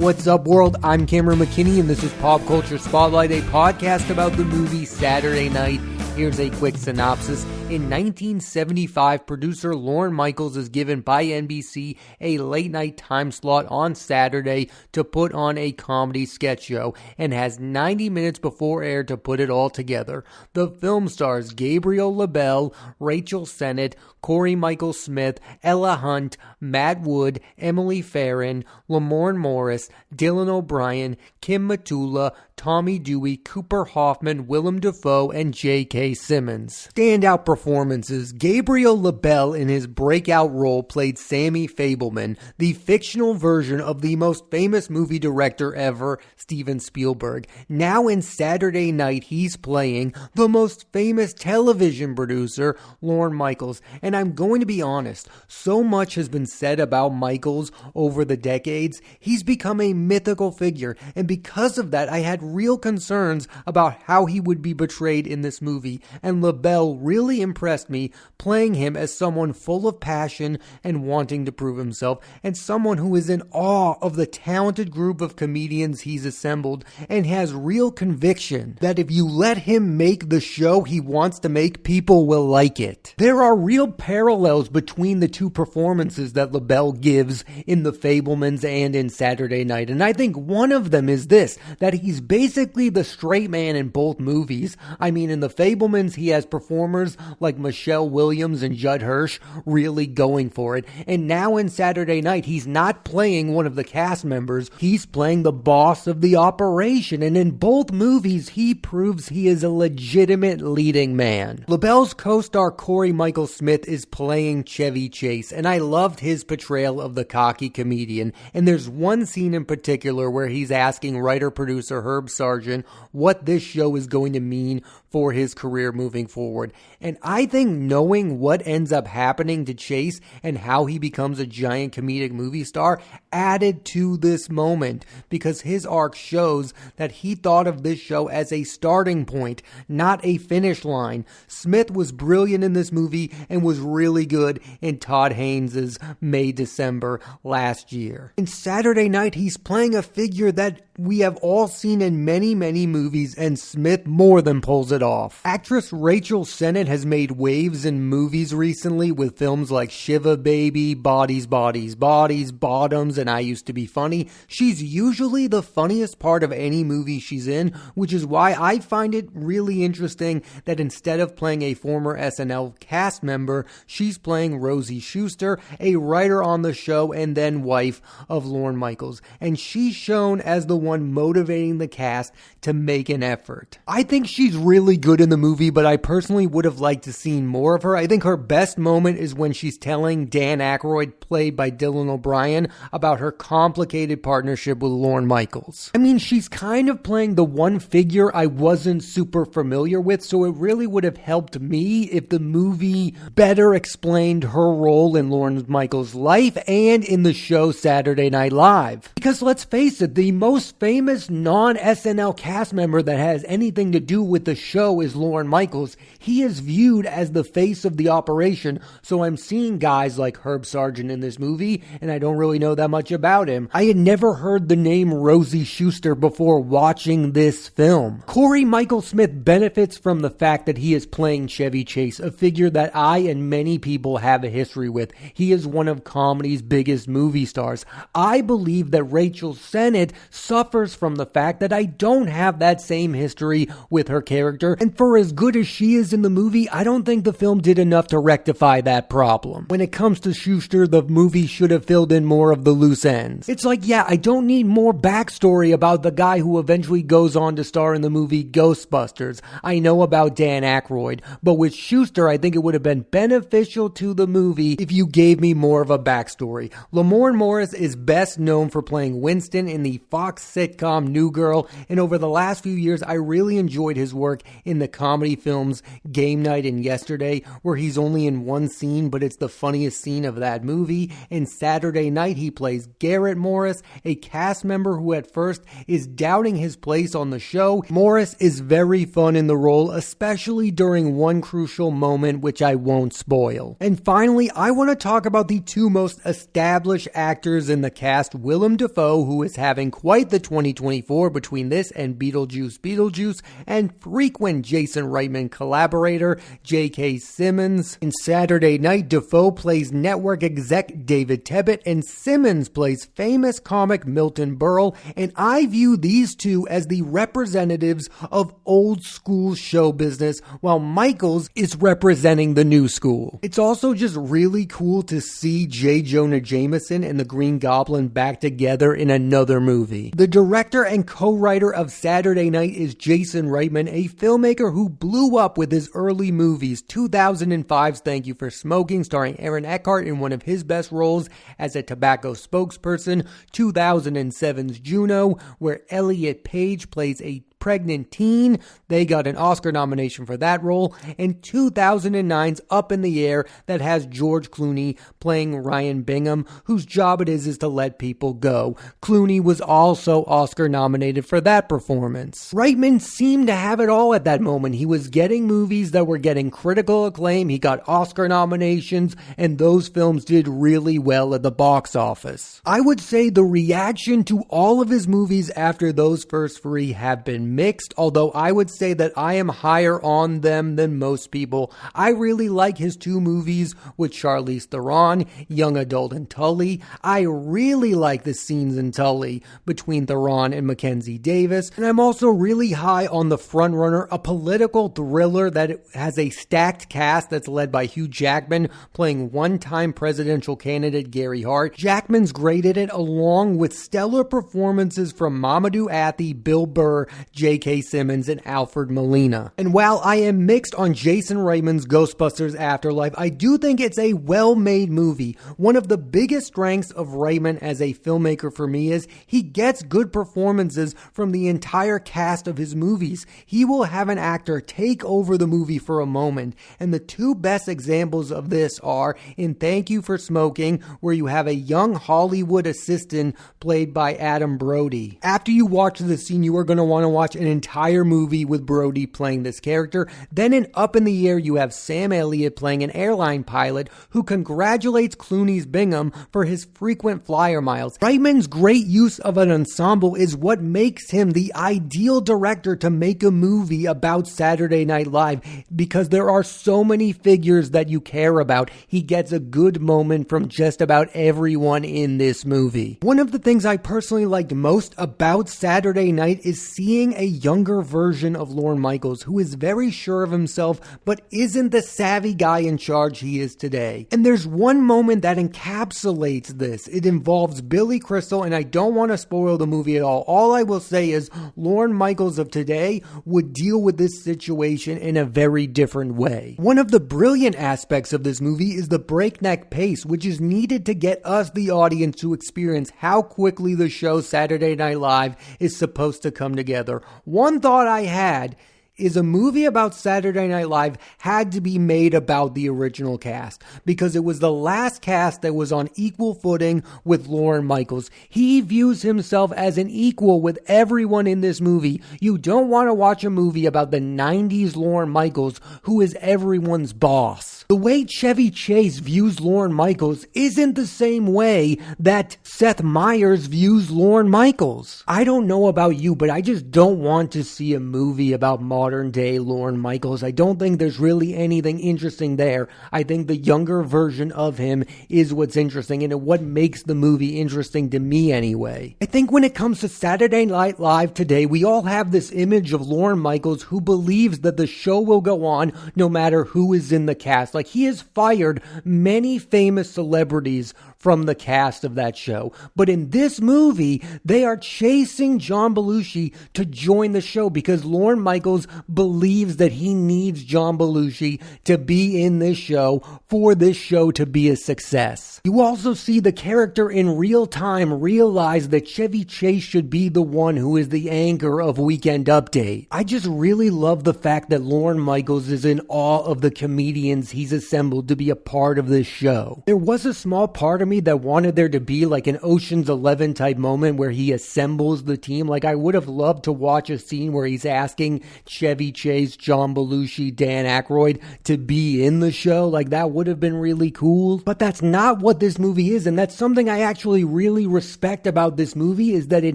What's up, world? I'm Cameron McKinney, and this is Pop Culture Spotlight, a podcast about the movie Saturday Night. Here's a quick synopsis. In 1975, producer Lorne Michaels is given by NBC a late-night time slot on Saturday to put on a comedy sketch show, and has 90 minutes before air to put it all together. The film stars Gabriel LaBelle, Rachel Sennett, Corey Michael Smith, Ella Hunt, Matt Wood, Emily Farron, Lamorne Morris, Dylan O'Brien, Kim Matula, Tommy Dewey, Cooper Hoffman, Willem Dafoe, and J.K. Simmons. Standout performances. Gabriel LaBelle in his breakout role played Sammy Fabelman, the fictional version of the most famous movie director ever, Steven Spielberg. Now in Saturday Night, he's playing the most famous television producer, Lorne Michaels. And I'm going to be honest, so much has been said about Michaels over the decades. He's become a mythical figure, and because of that, I had real concerns about how he would be portrayed in this movie, and LaBelle really impressed me, playing him as someone full of passion and wanting to prove himself, and someone who is in awe of the talented group of comedians he's assembled, and has real conviction that if you let him make the show he wants to make, people will like it. There are real parallels between the two performances that LaBelle gives in The Fabelmans and in Saturday Night, and I think one of them is this, that he's basically the straight man in both movies. I mean, in The Fabelmans, he has performers like Michelle Williams and Judd Hirsch really going for it, and now in Saturday Night, he's not playing one of the cast members, he's playing the boss of the operation, and in both movies, he proves he is a legitimate leading man. LaBelle's co-star Corey Michael Smith is playing Chevy Chase, and I loved his portrayal of the cocky comedian, and there's one scene in particular where he's asking writer-producer Herb Sargent what this show is going to mean for his career moving forward. And I think knowing what ends up happening to Chase and how he becomes a giant comedic movie star added to this moment, because his arc shows that he thought of this show as a starting point, not a finish line. Smith was brilliant in this movie and was really good in Todd Haynes' May-December last year. In Saturday Night, he's playing a figure that we have all seen in many, many movies, and Smith more than pulls it off. Actress Rachel Sennett has made waves in movies recently with films like Shiva Baby, Bodies, Bodies, Bodies, Bottoms, and I Used to Be Funny. She's usually the funniest part of any movie she's in, which is why I find it really interesting that instead of playing a former SNL cast member, she's playing Rosie Schuster, a writer on the show and then wife of Lorne Michaels, and she's shown as the one motivating the cast to make an effort. I think she's really good in the movie, but I personally would have liked to see more of her. I think her best moment is when she's telling Dan Aykroyd, played by Dylan O'Brien, about her complicated partnership with Lorne Michaels. I mean, she's kind of playing the one figure I wasn't super familiar with, so it really would have helped me if the movie better explained her role in Lorne Michaels' life and in the show Saturday Night Live. Because let's face it, the most famous non-SNL cast member that has anything to do with the show is Lorne Michaels. He is viewed as the face of the operation, so I'm seeing guys like Herb Sargent in this movie, and I don't really know that much about him. I had never heard the name Rosie Schuster before watching this film. Corey Michael Smith benefits from the fact that he is playing Chevy Chase, a figure that I and many people have a history with. He is one of comedy's biggest movie stars. I believe that Rachel Sennett suffers from the fact that I don't have that same history with her character, and for as good as she is in the movie, I don't think the film did enough to rectify that problem. When it comes to Schuster, the movie should have filled in more of the loose ends. It's like, yeah, I don't need more backstory about the guy who eventually goes on to star in the movie Ghostbusters. I know about Dan Aykroyd, but with Schuster, I think it would have been beneficial to the movie if you gave me more of a backstory. Lamorne Morris is best known for playing Winston in the Fox sitcom New Girl, and over the last few years, I really enjoyed his work in the comedy films Game Night and Yesterday, where he's only in one scene, but it's the funniest scene of that movie. In Saturday Night, he plays Garrett Morris, a cast member who at first is doubting his place on the show. Morris is very fun in the role, especially during one crucial moment, which I won't spoil. And finally, I want to talk about the two most established actors in the cast, Willem Dafoe, who is having quite the 2024 between this and Beetlejuice, and frequent Jason Reitman collaborator, J.K. Simmons. In Saturday Night, Dafoe plays network exec David Tebbutt, and Simmons plays famous comic Milton Berle, and I view these two as the representatives of old school show business, while Michaels is representing the new school. It's also just really cool to see J. Jonah Jameson and the Green Goblin back together in another movie. The director and co-writer of Saturday Night is Jason Reitman, a filmmaker who blew up with his early movies. 2005's Thank You for Smoking, starring Aaron Eckhart in one of his best roles as a tobacco spokesperson. 2007's Juno, where Elliot Page plays a pregnant teen. They got an Oscar nomination for that role. And 2009's Up in the Air, that has George Clooney playing Ryan Bingham, whose job it is to let people go. Clooney was also Oscar nominated for that performance. Reitman seemed to have it all at that moment. He was getting movies that were getting critical acclaim. He got Oscar nominations, and those films did really well at the box office. I would say the reaction to all of his movies after those first three have been mixed, although I would say that I am higher on them than most people. I really like his two movies with Charlize Theron, Young Adult and Tully. I really like the scenes in Tully between Theron and Mackenzie Davis, and I'm also really high on The Frontrunner, a political thriller that has a stacked cast that's led by Hugh Jackman playing one-time presidential candidate Gary Hart. Jackman's great at it, along with stellar performances from Mamadou Athie, Bill Burr, J.K. Simmons, and Alfred Molina. And while I am mixed on Jason Reitman's Ghostbusters Afterlife, I do think it's a well-made movie. One of the biggest strengths of Reitman as a filmmaker for me is he gets good performances from the entire cast of his movies. He will have an actor take over the movie for a moment, and the two best examples of this are in Thank You for Smoking, where you have a young Hollywood assistant played by Adam Brody. After you watch this scene, you are going to want to watch an entire movie with Brody playing this character. Then in Up in the Air, you have Sam Elliott playing an airline pilot who congratulates Clooney's Bingham for his frequent flyer miles. Reitman's great use of an ensemble is what makes him the ideal director to make a movie about Saturday Night Live, because there are so many figures that you care about. He gets a good moment from just about everyone in this movie. One of the things I personally liked most about Saturday Night is seeing a younger version of Lorne Michaels, who is very sure of himself but isn't the savvy guy in charge he is today. And there's one moment that encapsulates this. It involves Billy Crystal, and I don't want to spoil the movie at all. All I will say is Lorne Michaels of today would deal with this situation in a very different way. One of the brilliant aspects of this movie is the breakneck pace, which is needed to get us, the audience, to experience how quickly the show Saturday Night Live is supposed to come together. One thought I had is a movie about Saturday Night Live had to be made about the original cast, because it was the last cast that was on equal footing with Lorne Michaels. He views himself as an equal with everyone in this movie. You don't want to watch a movie about the 90s Lorne Michaels, who is everyone's boss. The way Chevy Chase views Lorne Michaels isn't the same way that Seth Meyers views Lorne Michaels. I don't know about you, but I just don't want to see a movie about modern day Lorne Michaels. I don't think there's really anything interesting there. I think the younger version of him is what's interesting, and what makes the movie interesting to me anyway. I think when it comes to Saturday Night Live today, we all have this image of Lorne Michaels who believes that the show will go on no matter who is in the cast. Like, he has fired many famous celebrities from the cast of that show. But in this movie, they are chasing John Belushi to join the show because Lorne Michaels believes that he needs John Belushi to be in this show for this show to be a success. You also see the character in real time realize that Chevy Chase should be the one who is the anchor of Weekend Update. I just really love the fact that Lorne Michaels is in awe of the comedians he's assembled to be a part of this show. There was a small part of me that wanted there to be like an Ocean's 11 type moment where he assembles the team. Like I would have loved to watch a scene where he's asking Chevy Chase, John Belushi, Dan Aykroyd to be in the show. Like that would have been really cool. But that's not what this movie is, and that's something I actually really respect about this movie, is that it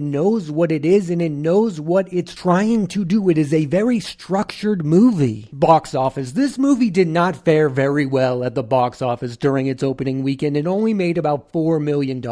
knows what it is and it knows what it's trying to do. It is a very structured movie. Box office. This movie did not fare very well at the box office during its opening weekend. It only made about $4 million.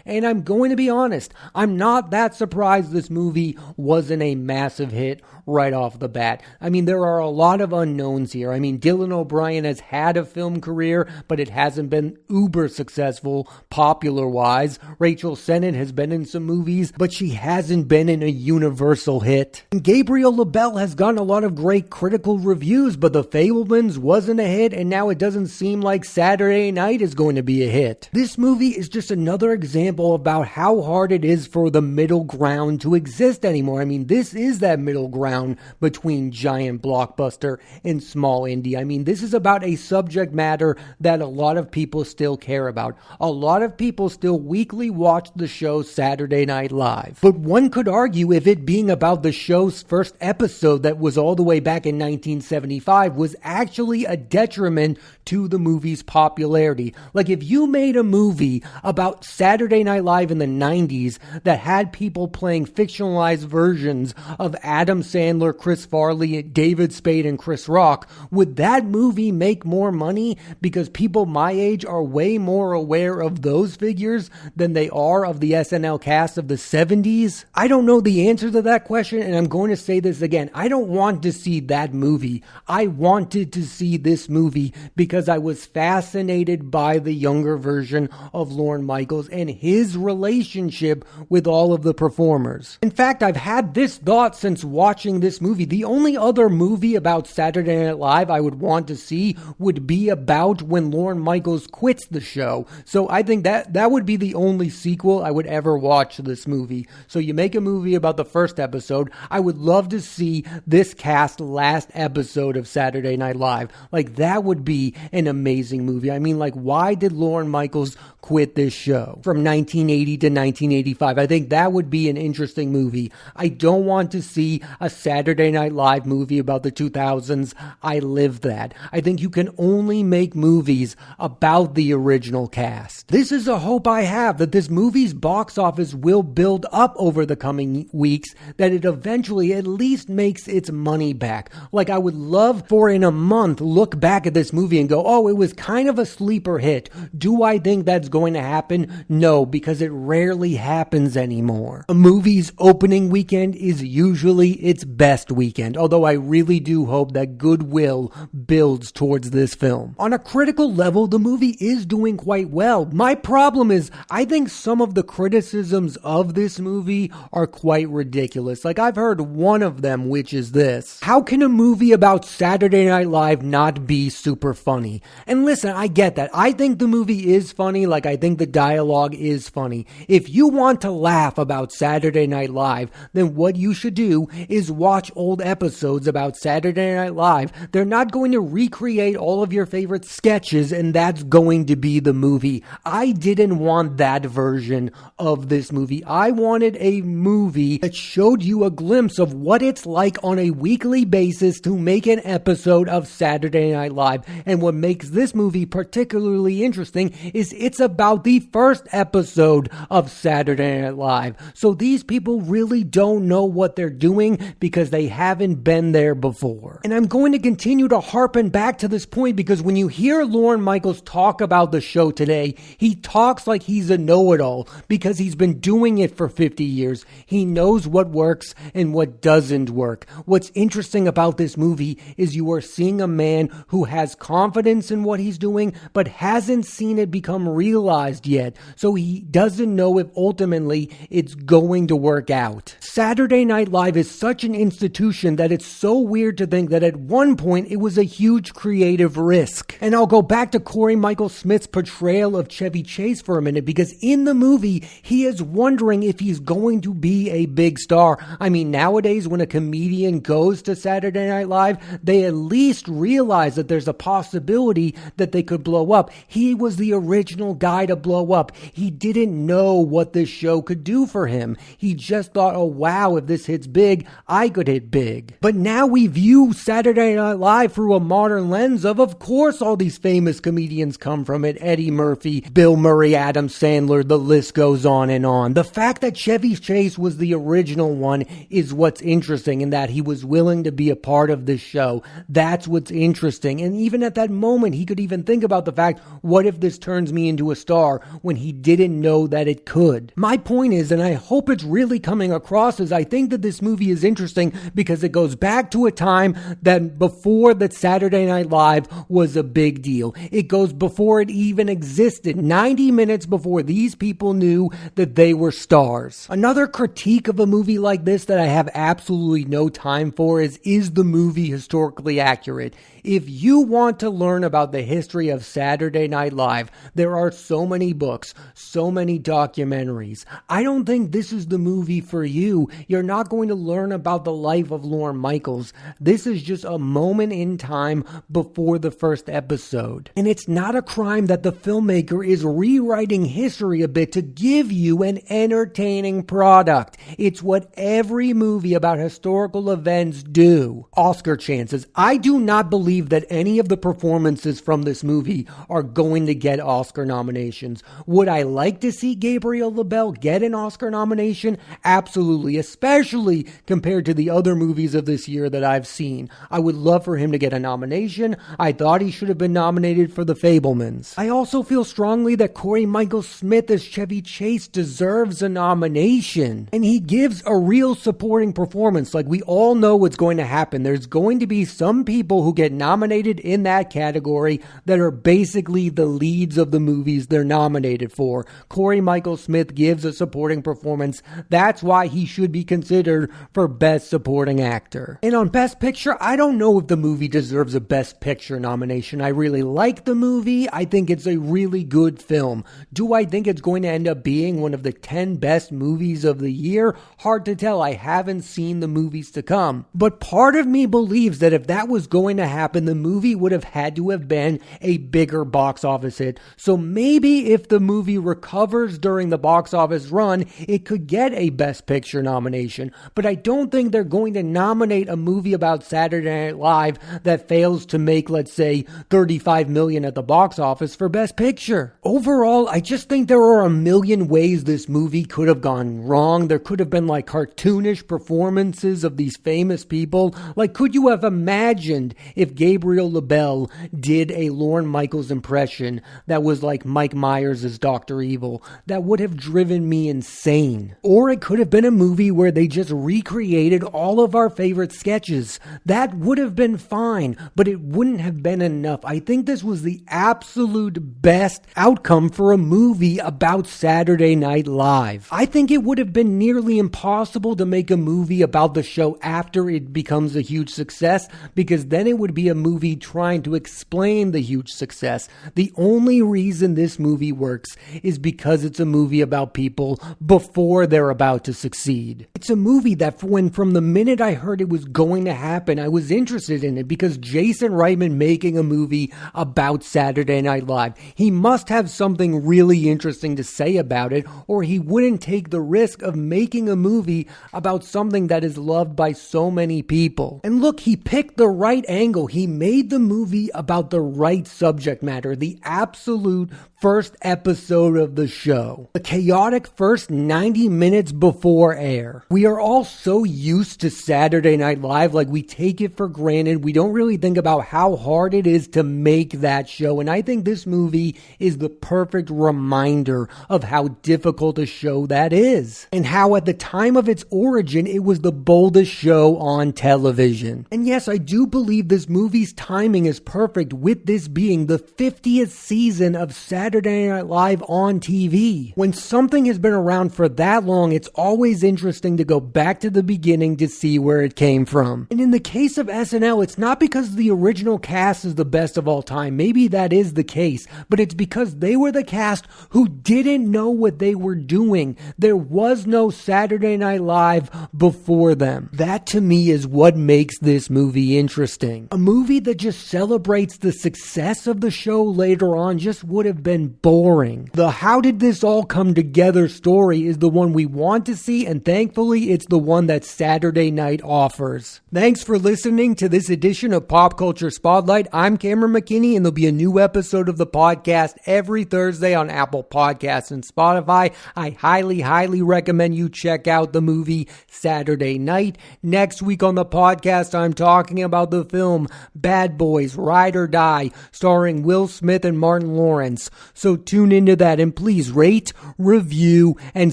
And I'm going to be honest, I'm not that surprised this movie wasn't a massive hit right off the bat. I mean, there are a lot of unknowns here. I mean, Dylan O'Brien has had a film career, but it hasn't been uber successful popular-wise. Rachel Sennett has been in some movies, but she hasn't been in a universal hit. And Gabriel LaBelle has gotten a lot of great critical reviews, but The Fabelmans wasn't a hit, and now it doesn't seem like Saturday Night is going to be a hit. This movie is just another example about how hard it is for the middle ground to exist anymore. I mean, this is that middle ground between giant blockbuster and small indie. I mean, this is about a subject matter that a lot of people still care about. A lot of people still weekly watch the show Saturday Night Live. But one could argue if it being about the show's first episode that was all the way back in 1975 was actually a detriment to the movie's popularity. Like if you made a movie about Saturday Night Live in the 90s that had people playing fictionalized versions of Adam Sandler, Chris Farley, David Spade, and Chris Rock, would that movie make more money because people my age are way more aware of those figures than they are of the SNL cast of the 70s? I don't know the answer to that question, and I'm going to say this again. I don't want to see that movie. I wanted to see this movie because I was fascinated by the younger version of Lorne Michaels and his relationship with all of the performers. In fact, I've had this thought since watching this movie. The only other movie about Saturday Night Live I would want to see would be about when Lorne Michaels quits the show. So I think that would be the only sequel I would ever watch to this movie. So you make a movie about the first episode. I would love to see this cast last episode of Saturday Night Live. Like that would be an amazing movie. I mean, like, why did Lorne Michaels quit this show from 1980 to 1985? I think that would be an interesting movie. I don't want to see a Saturday Night Live movie about the 2000s. I lived that. I think you can only make movies about the original cast. This is a hope I have, that this movie's box office will build up over the coming weeks, that it eventually at least makes its money back. Like I would love for in a month look back at this movie and go, oh, it was kind of a sleeper hit. Do I think that's going to happen? No, because it rarely happens anymore. A movie's opening weekend is usually its best weekend, although I really do hope that goodwill builds towards this film. On a critical level, the movie is doing quite well. My problem is, I think some of the criticisms of this movie are quite ridiculous. Like I've heard one of them, which is this: how can a movie about Saturday Night Live not be super funny? And listen, I get that. I think the movie is funny. Like I think the dialogue is funny. If you want to laugh about Saturday Night Live, then what you should do is watch old episodes about Saturday Night Live. They're not going to recreate all of your favorite sketches, and that's going to be the movie. I didn't want that version of this movie. I wanted a movie that showed you a glimpse of what it's like on a weekly basis to make an episode of Saturday Night Live. And what makes this movie particularly interesting is it's about the first episode of Saturday Night Live. So these people really don't know what they're doing because they haven't been there before. And I'm going to continue to harpen back to this point because when you hear Lorne Michaels talk about the show today, he talks like he's a know-it-all because he's been doing it for 50 years. He knows what works and what doesn't work. What's interesting about this movie is you are seeing a man who has confidence in what he's doing but hasn't seen it become realized yet, so he doesn't know if ultimately it's going to work out. Saturday Night Live is such an institution that it's so weird to think that at one point it was a huge creative risk. And I'll go back to Corey Michael Smith's portrayal of Chevy Chase for a minute, because in the movie, he is wondering if he's going to be a big star. I mean, nowadays when a comedian goes to Saturday Night Live, they at least realize that there's a possibility that they could blow up. He was the original guy to blow up. He didn't know what this show could do for him. He just thought, oh wow, if this hits big, I could hit big. But now we view Saturday Night Live through a modern lens of course all these famous comedians come from it. Eddie Murphy, Bill Murray, Adam Sandler, the list goes on and on. The fact that Chevy Chase was the original one is what's interesting, in that he was willing to be a part of this show. That's what's interesting. And even at that moment, he could even think about the fact, what if this turns me into a star, when he didn't know that it could. My point is, and I hope it's really coming across, is I think that this movie is interesting because it goes back to a time that before that Saturday Night Live was a big deal. It goes before it even existed, 90 minutes before these people knew that they were stars. Another critique of a movie like this that I have absolutely no time for is the movie historically accurate? If you want to learn about the history of Saturday Night Live, there are so many books, so many documentaries. I don't think this is the movie for you. You're not going to learn about the life of Lorne Michaels. This is just a moment in time before the first episode. And it's not a crime that the filmmaker is rewriting history a bit to give you an entertaining product. It's what every movie about historical events do. Oscar chances. I do not believe that any of the performances from this movie are going to get Oscar nominations. Would I like to see Gabriel LaBelle get an Oscar nomination? Absolutely, especially compared to the other movies of this year that I've seen. I would love for him to get a nomination. I thought he should have been nominated for The Fabelmans. I also feel strongly that Corey Michael Smith as Chevy Chase deserves a nomination. And he gives a real supporting performance. Like, we all know what's going to happen. There's going to be some people who get nominated in that category that are basically the leads of the movies they're nominated for. Corey Michael Smith gives a supporting performance. That's why he should be considered for Best Supporting Actor. And on Best Picture, I don't know if the movie deserves a Best Picture nomination. I really like the movie. I think it's a really good film. Do I think it's going to end up being one of the 10 best movies of the year? Hard to tell. I haven't seen the movies to come. But part of me believes that if that was going to happen, the movie would have had to have been a bigger box office hit. So maybe if the movie recovers during the box office run, it could get a Best Picture nomination. But I don't think they're going to nominate a movie about Saturday Night Live that fails to make, let's say, $35 million at the box office for Best Picture. Overall, I just think there are a million ways this movie could have gone wrong. There could have been like cartoonish performances of these famous people. Like, could you have imagined if Gabriel LaBelle did a Lorne Michaels impression that was like Mike Myers as Dr. Evil? That would have driven me insane. Or it could have been a movie where they just recreated all of our favorite sketches. That would have been fine, but it wouldn't have been enough. I think this was the absolute best outcome for a movie about Saturday Night Live. I think it would have been nearly impossible to make a movie about the show after it becomes a huge success, because then it would be a movie trying to explain the huge success. The only reason this movie works is because it's a movie about people before they're about to succeed. It's a movie that from the minute I heard it was going to happen, I was interested in it, because Jason Reitman making a movie about Saturday Night Live, he must have something really interesting to say about it, or he wouldn't take the risk of making a movie about something that is loved by so many people. And look, he picked the right angle. He made the movie about the right subject matter, the absolute first episode of the show. The chaotic first 90 minutes before air. We are all so used to Saturday Night Live, like we take it for granted. We don't really think about how hard it is to make that show. And I think this movie is the perfect reminder of how difficult a show that is. And how at the time of its origin, it was the boldest show on television. And yes, I do believe this movie's timing is perfect, with this being the 50th season of Saturday Saturday Night Live on TV. When something has been around for that long, it's always interesting to go back to the beginning to see where it came from. And in the case of SNL, it's not because the original cast is the best of all time. Maybe that is the case, but it's because they were the cast who didn't know what they were doing. There was no Saturday Night Live before them. That to me is what makes this movie interesting. A movie that just celebrates the success of the show later on just would have been boring. The how did this all come together story is the one we want to see, and thankfully it's the one that Saturday Night offers. Thanks for listening to this edition of Pop Culture Spotlight. I'm Cameron McKinney, and there'll be a new episode of the podcast every Thursday on Apple Podcasts and Spotify. I highly recommend you check out the movie Saturday Night. Next week on the podcast, I'm talking about the film Bad Boys: Ride or Die, starring Will Smith and Martin Lawrence. So tune into that, and please rate, review, and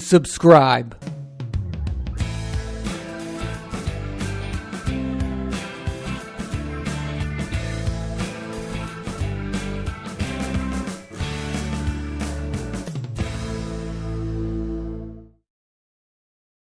subscribe.